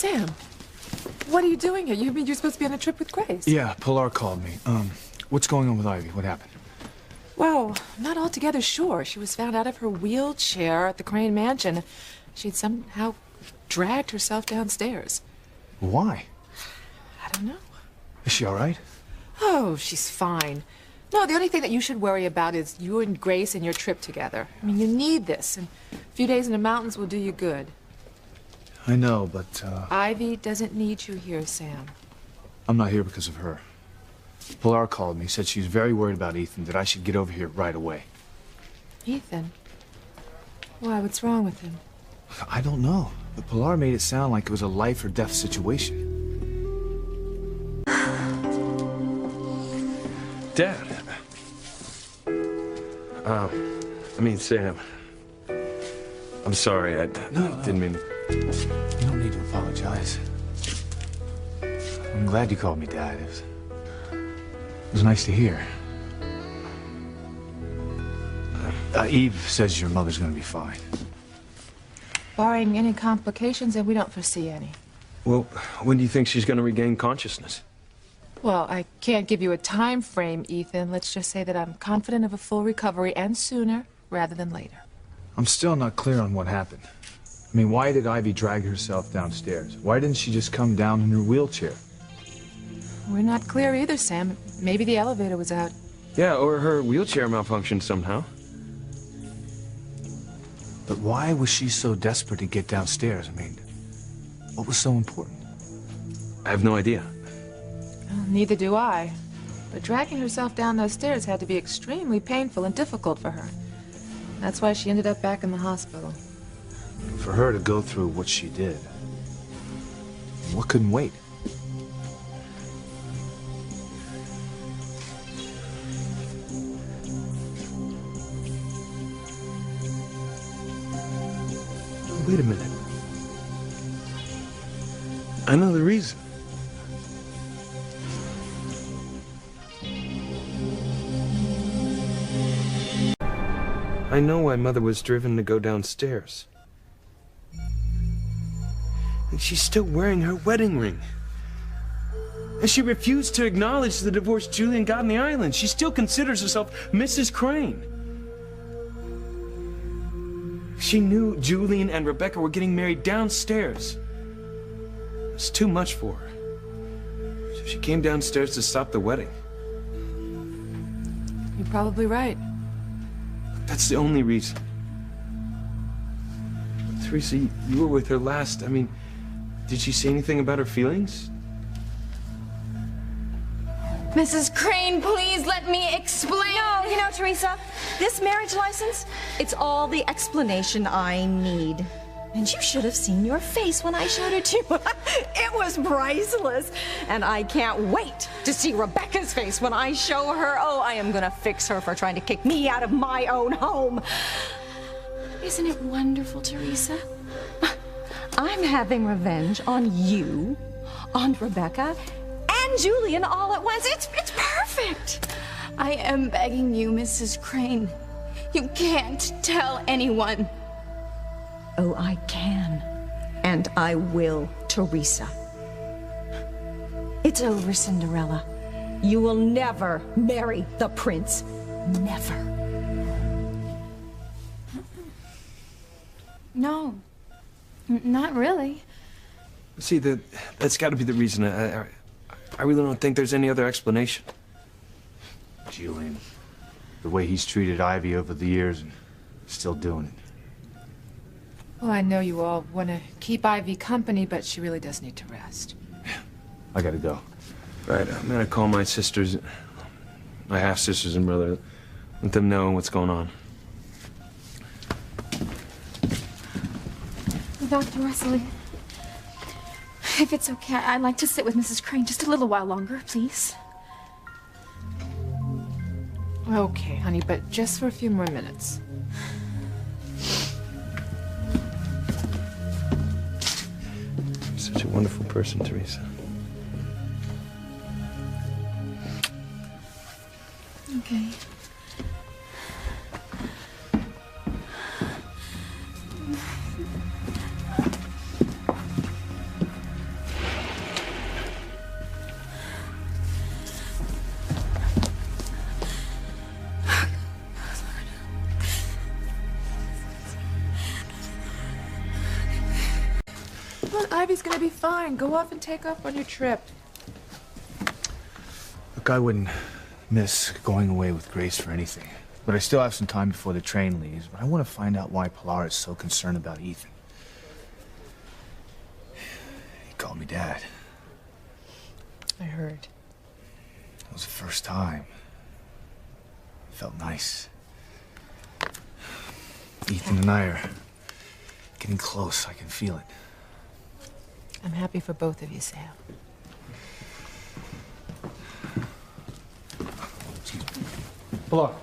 Sam, what are you doing here? You're supposed to be on a trip with Grace. Yeah, Pilar called me. What's going on with Ivy? What happened? Well, not altogether sure. She was found out of her wheelchair at the Crane Mansion. She'd somehow dragged herself downstairs. Why? I don't know. Is she all right? Oh, she's fine. No, the only thing that you should worry about is you and Grace and your trip together. I mean, you need this, and a few days in the mountains will do you good. I know, but, Ivy doesn't need you here, Sam. I'm not here because of her. Pilar called me, said she was very worried about Ethan, that I should get over here right away. Ethan? Why, what's wrong with him? I don't know, but Pilar made it sound like it was a life or death situation. Dad. Sam. I'm sorry, I didn't mean... You don't need to apologize. I'm glad you called me Dad. It was nice to hear. Eve says your mother's gonna be fine. Barring any complications, and we don't foresee any. Well, when do you think she's going to regain consciousness? Well, I can't give you a time frame, Ethan. Let's just say that I'm confident of a full recovery, and sooner rather than later. I'm still not clear on what happened. I mean, why did Ivy drag herself downstairs? Why didn't she just come down in her wheelchair? We're not clear either, Sam. Maybe the elevator was out. Yeah, or her wheelchair malfunctioned somehow. But why was she so desperate to get downstairs? I mean, what was so important? I have no idea. Well, neither do I. But dragging herself down those stairs had to be extremely painful and difficult for her. That's why she ended up back in the hospital. For her to go through what she did, what couldn't wait? Wait a minute. I know the reason. I know why Mother was driven to go downstairs. And she's still wearing her wedding ring. And she refused to acknowledge the divorce Julian got on the island. She still considers herself Mrs. Crane. She knew Julian and Rebecca were getting married downstairs. It was too much for her. So she came downstairs to stop the wedding. You're probably right. That's the only reason. Teresa, you were with her last. I mean, did she say anything about her feelings? Mrs. Crane, please let me explain. No, you know, Teresa, this marriage license, it's all the explanation I need. And you should have seen your face when I showed it to you. It was priceless. And I can't wait to see Rebecca's face when I show her. Oh, I am gonna fix her for trying to kick me out of my own home. Isn't it wonderful, Teresa? I'm having revenge on you, on Rebecca, and Julian all at once. It's perfect. I am begging you, Mrs. Crane. You can't tell anyone. Oh, I can. And I will, Teresa. It's over, Cinderella. You will never marry the prince. Never. No, not really. See, that's got to be the reason. I really don't think there's any other explanation. Julian, the way he's treated Ivy over the years and still doing it. Well, I know you all want to keep Ivy company, but she really does need to rest. I gotta go. Right, I'm gonna call my sisters, my half-sisters and brother, let them know what's going on. Dr. Wesley, if it's okay, I'd like to sit with Mrs. Crane just a little while longer, please. Okay, honey, but just for a few more minutes. Such a wonderful person, Teresa. Okay. on, Ivy's gonna be fine. Go off and take off on your trip. Look, I wouldn't miss going away with Grace for anything. But I still have some time before the train leaves. But I want to find out why Pilar is so concerned about Ethan. He called me Dad. I heard. It was the first time. It felt nice. Ethan and I are getting close. I can feel it. I'm happy for both of you, Sam. Excuse me. Pilar.